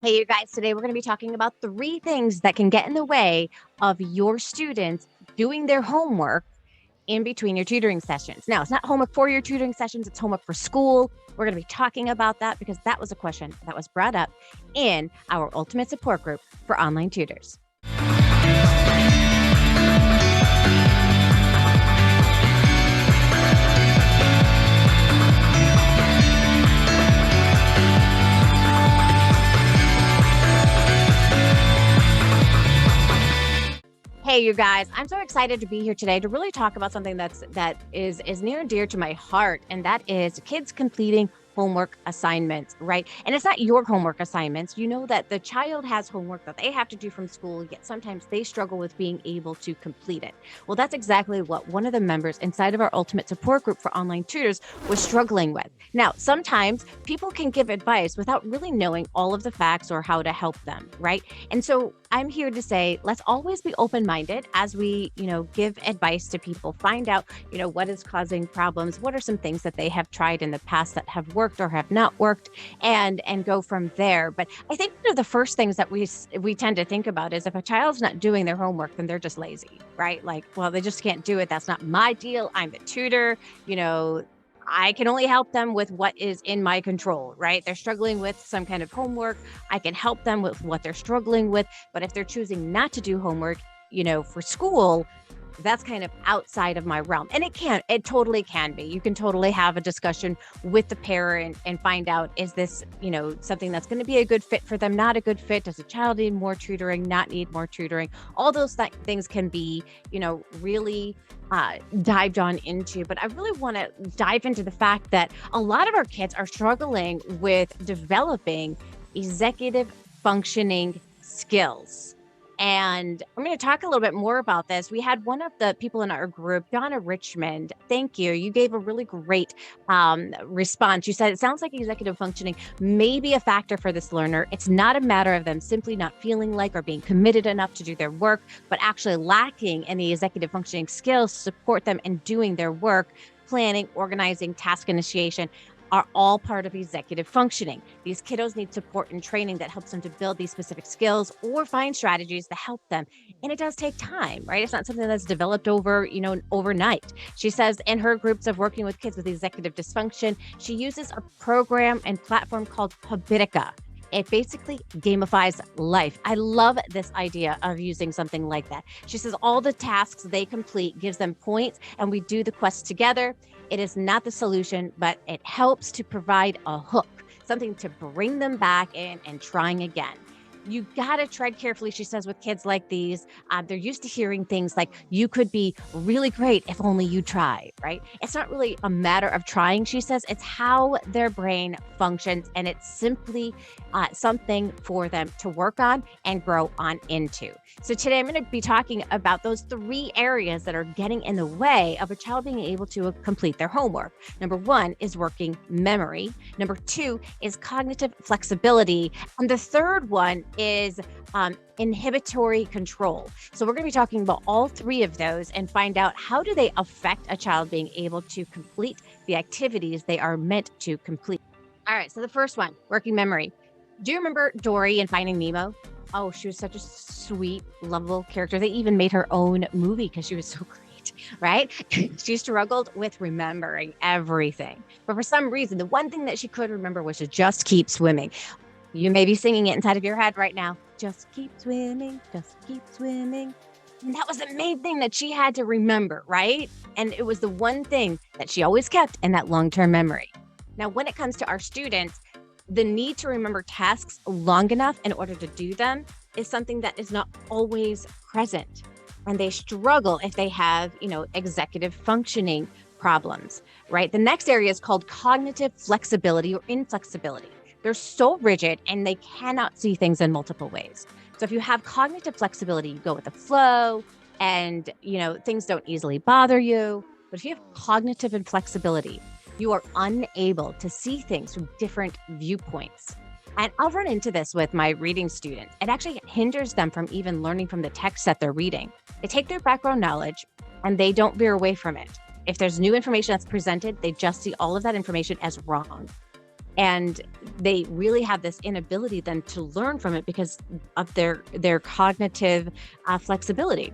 Hey, you guys, today we're going to be talking about three things that can get in the way of your students doing their homework in between your tutoring sessions. Now, it's not homework for your tutoring sessions, it's homework for school. We're going to be talking about that because that was a question that was brought up in our ultimate support group for online tutors. Hey, you guys, I'm so excited to be here today to really talk about something that is near and dear to my heart, and that is kids completing homework assignments, right? And it's not your homework assignments. You know that the child has homework that they have to do from school, yet sometimes they struggle with being able to complete it. Well, that's exactly what one of the members inside of our ultimate support group for online tutors was struggling with. Now, sometimes people can give advice without really knowing all of the facts or how to help them, right? And so I'm here to say, let's always be open-minded as we, give advice to people, find out, what is causing problems, what are some things that they have tried in the past that have worked or have not worked, and go from there. But I think one of the first things that we tend to think about is if a child's not doing their homework, then they're just lazy, right? Like, well, they just can't do it. That's not my deal. I'm the tutor, I can only help them with what is in my control, right? They're struggling with some kind of homework. I can help them with what they're struggling with. But if they're choosing not to do homework, for school, that's kind of outside of my realm. And it totally can be. You can totally have a discussion with the parent and find out, is this, something that's going to be a good fit for them, not a good fit? Does the child need more tutoring, not need more tutoring? All those things can be, really dived on into. But I really want to dive into the fact that a lot of our kids are struggling with developing executive functioning skills. And I'm going to talk a little bit more about this. We had one of the people in our group, Donna Richmond. Thank you. You gave a really great response. You said, it sounds like executive functioning may be a factor for this learner. It's not a matter of them simply not feeling like or being committed enough to do their work, but actually lacking any executive functioning skills to support them in doing their work. Planning, organizing, task initiation are all part of executive functioning. These kiddos need support and training that helps them to build these specific skills or find strategies to help them. And it does take time, right? It's not something that's developed overnight. She says in her groups of working with kids with executive dysfunction, she uses a program and platform called Habitica. It basically gamifies life. I love this idea of using something like that. She says all the tasks they complete gives them points, and we do the quest together. It is not the solution, but it helps to provide a hook, something to bring them back in and trying again. You got to tread carefully, she says, with kids like these. They're used to hearing things like, you could be really great if only you try, right? It's not really a matter of trying, she says. It's how their brain functions, and it's simply something for them to work on and grow on into. So today I'm going to be talking about those three areas that are getting in the way of a child being able to complete their homework. Number one is working memory. Number two is cognitive flexibility. And the third one is inhibitory control. So we're going to be talking about all three of those and find out, how do they affect a child being able to complete the activities they are meant to complete. All right, so the first one, working memory. Do you remember Dory in Finding Nemo? Oh, she was such a sweet, lovable character. They even made her own movie because she was so great, right? She struggled with remembering everything. But for some reason, the one thing that she could remember was to just keep swimming. You may be singing it inside of your head right now. Just keep swimming, just keep swimming. And that was the main thing that she had to remember, right? And it was the one thing that she always kept in that long-term memory. Now, when it comes to our students, the need to remember tasks long enough in order to do them is something that is not always present. And they struggle if they have, executive functioning problems, right? The next area is called cognitive flexibility or inflexibility. They're so rigid and they cannot see things in multiple ways. So if you have cognitive flexibility, you go with the flow and, things don't easily bother you. But if you have cognitive inflexibility, you are unable to see things from different viewpoints. And I'll run into this with my reading students. It actually hinders them from even learning from the text that they're reading. They take their background knowledge and they don't veer away from it. If there's new information that's presented, they just see all of that information as wrong. And they really have this inability then to learn from it because of their cognitive flexibility.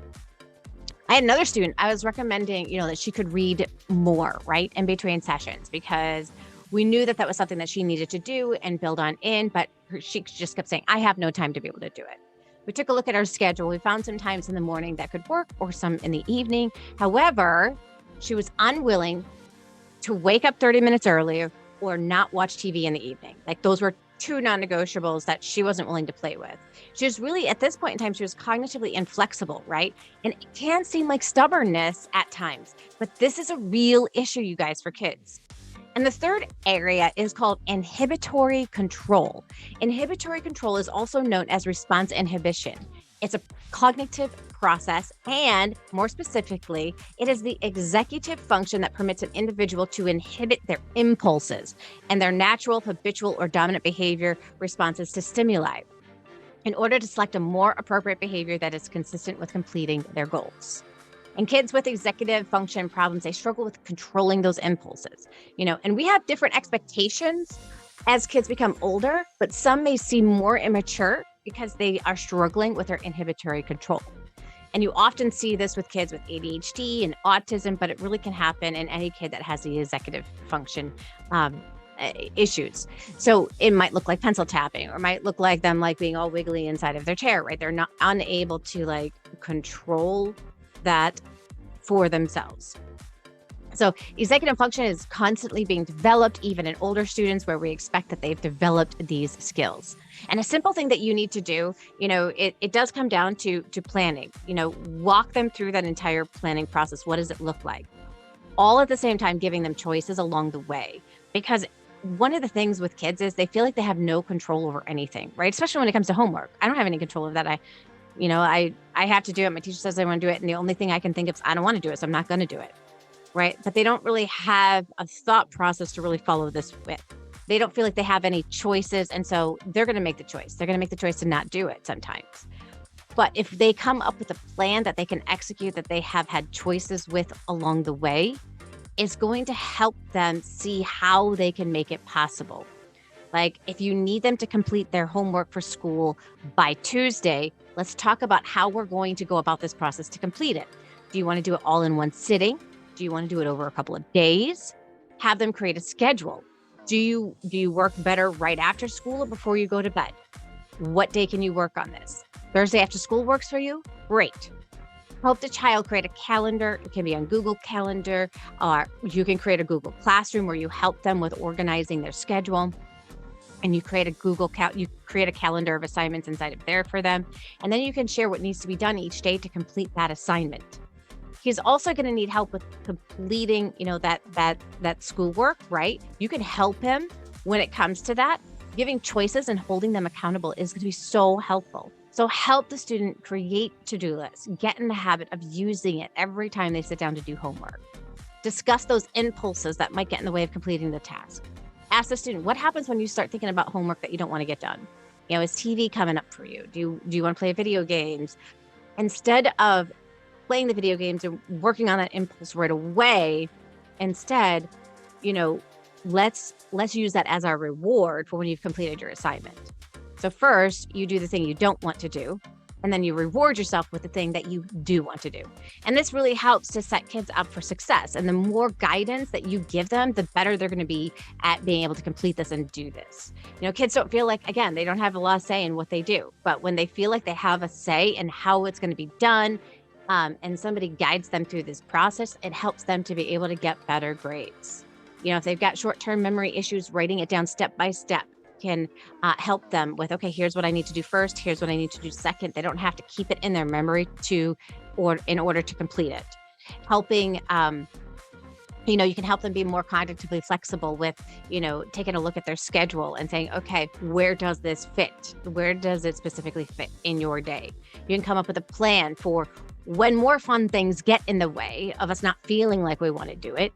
I had another student, I was recommending, that she could read more, right, in between sessions, because we knew that that was something that she needed to do and build on in, but she just kept saying, I have no time to be able to do it. We took a look at our schedule. We found some times in the morning that could work or some in the evening. However, she was unwilling to wake up 30 minutes earlier or not watch TV in the evening. Like, those were two non-negotiables that she wasn't willing to play with. She was really, at this point in time, she was cognitively inflexible, right? And it can seem like stubbornness at times, but this is a real issue, you guys, for kids. And the third area is called inhibitory control. Inhibitory control is also known as response inhibition. It's a cognitive process, and more specifically, it is the executive function that permits an individual to inhibit their impulses and their natural, habitual, or dominant behavior responses to stimuli in order to select a more appropriate behavior that is consistent with completing their goals. And kids with executive function problems, they struggle with controlling those impulses, and we have different expectations as kids become older, but some may seem more immature because they are struggling with their inhibitory control. And you often see this with kids with ADHD and autism, but it really can happen in any kid that has the executive function issues. So it might look like pencil tapping, or might look like them like being all wiggly inside of their chair, right? They're not unable to control that for themselves. So executive function is constantly being developed, even in older students, where we expect that they've developed these skills. And a simple thing that you need to do, it does come down to planning. Walk them through that entire planning process. What does it look like? All at the same time, giving them choices along the way. Because one of the things with kids is they feel like they have no control over anything, right? Especially when it comes to homework. I don't have any control of that. I have to do it. My teacher says I want to do it. And the only thing I can think of is I don't want to do it, so I'm not going to do it. Right? But they don't really have a thought process to really follow this with. They don't feel like they have any choices. And so they're going to make the choice. They're going to make the choice to not do it sometimes. But if they come up with a plan that they can execute, that they have had choices with along the way, it's going to help them see how they can make it possible. Like, if you need them to complete their homework for school by Tuesday, let's talk about how we're going to go about this process to complete it. Do you want to do it all in one sitting? Do you want to do it over a couple of days? Have them create a schedule. Do you work better right after school or before you go to bed? What day can you work on this? Thursday after school works for you? Great. Help the child create a calendar. It can be on Google Calendar, or you can create a Google Classroom where you help them with organizing their schedule. And you create a calendar of assignments inside of there for them. And then you can share what needs to be done each day to complete that assignment. He's also going to need help with completing, that schoolwork, right? You can help him when it comes to that. Giving choices and holding them accountable is going to be so helpful. So help the student create to-do lists, get in the habit of using it every time they sit down to do homework. Discuss those impulses that might get in the way of completing the task. Ask the student, what happens when you start thinking about homework that you don't want to get done? Is TV coming up for you? Do you want to play video games? Instead of playing the video games and working on that impulse right away, instead, let's use that as our reward for when you've completed your assignment. So first, you do the thing you don't want to do, and then you reward yourself with the thing that you do want to do. And this really helps to set kids up for success. And the more guidance that you give them, the better they're going to be at being able to complete this and do this. Kids don't feel like, again, they don't have a lot of say in what they do. But when they feel like they have a say in how it's going to be done, and somebody guides them through this process, it helps them to be able to get better grades. If they've got short-term memory issues, writing it down step by step can help them with, okay, here's what I need to do first, here's what I need to do second. They don't have to keep it in their memory in order to complete it. Helping, you can help them be more cognitively flexible with, taking a look at their schedule and saying, okay, where does this fit? Where does it specifically fit in your day? You can come up with a plan for when more fun things get in the way of us not feeling like we want to do it.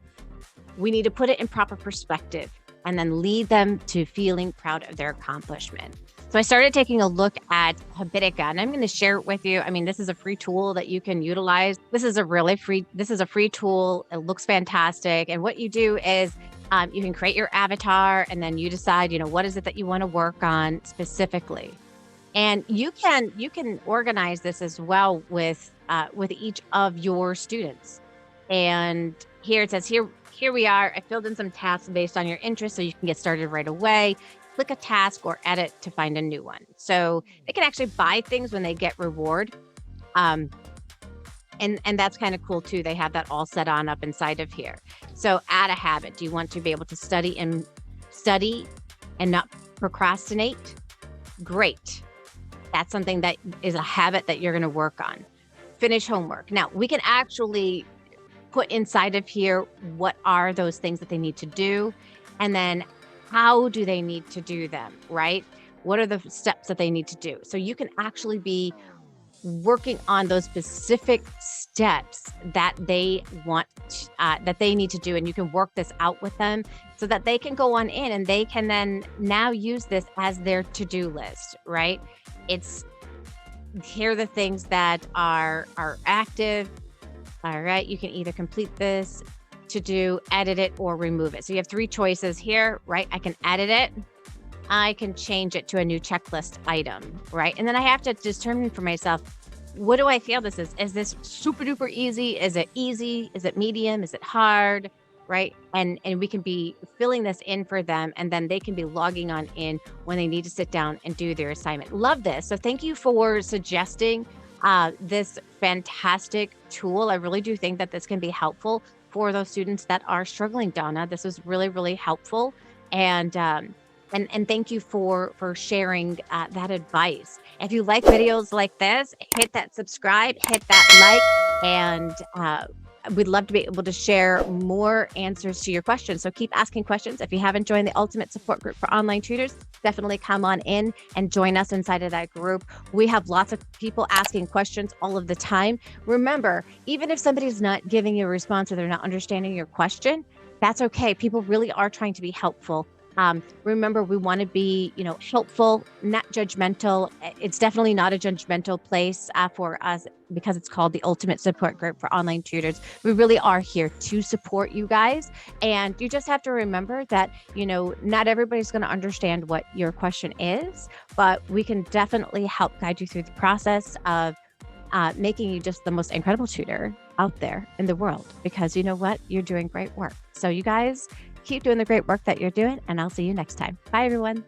We need to put it in proper perspective and then lead them to feeling proud of their accomplishment. So I started taking a look at Habitica, and I'm going to share it with you. This is a free tool that you can utilize. This is a free tool. It looks fantastic. And what you do is You can create your avatar, and then you decide, what is it that you want to work on specifically. And you can organize this as well with each of your students. And here it says, here we are. I filled in some tasks based on your interest, so you can get started right away. Click a task or edit to find a new one. So they can actually buy things when they get reward. Um, and that's kind of cool too. They have that all set on up inside of here. So add a habit. Do you want to be able to study and not procrastinate? Great. That's something that is a habit that you're going to work on. Finish homework. Now, we can actually put inside of here what are those things that they need to do, and then how do they need to do them, right? What are the steps that they need to do? So you can actually be working on those specific steps that they want, that they need to do. And you can work this out with them so that they can go on in and they can then now use this as their to-do list, right? Here are the things that are active. All right, you can either complete this to do, edit it, or remove it. So you have 3 choices here, right? I can edit it. I can change it to a new checklist item, right? And then I have to determine for myself, what do I feel this is? Is this super duper easy? Is it easy? Is it medium? Is it hard? Right? And we can be filling this in for them, and then they can be logging on in when they need to sit down and do their assignment. Love this. So thank you for suggesting this fantastic tool. I really do think that this can be helpful for those students that are struggling, Donna. This was really, really helpful. And thank you for sharing that advice. If you like videos like this, hit that subscribe, hit that like, and we'd love to be able to share more answers to your questions. So keep asking questions. If you haven't joined the Ultimate Support Group for Online Tutors, definitely come on in and join us inside of that group. We have lots of people asking questions all of the time. Remember, even if somebody's not giving you a response or they're not understanding your question, that's okay. People really are trying to be helpful. Remember, we want to be, helpful, not judgmental. It's definitely not a judgmental place for us because it's called the Ultimate Support Group for Online Tutors. We really are here to support you guys. And you just have to remember that, not everybody's going to understand what your question is, but we can definitely help guide you through the process of making you just the most incredible tutor out there in the world, because you know what? You're doing great work. So you guys keep doing the great work that you're doing, and I'll see you next time. Bye, everyone.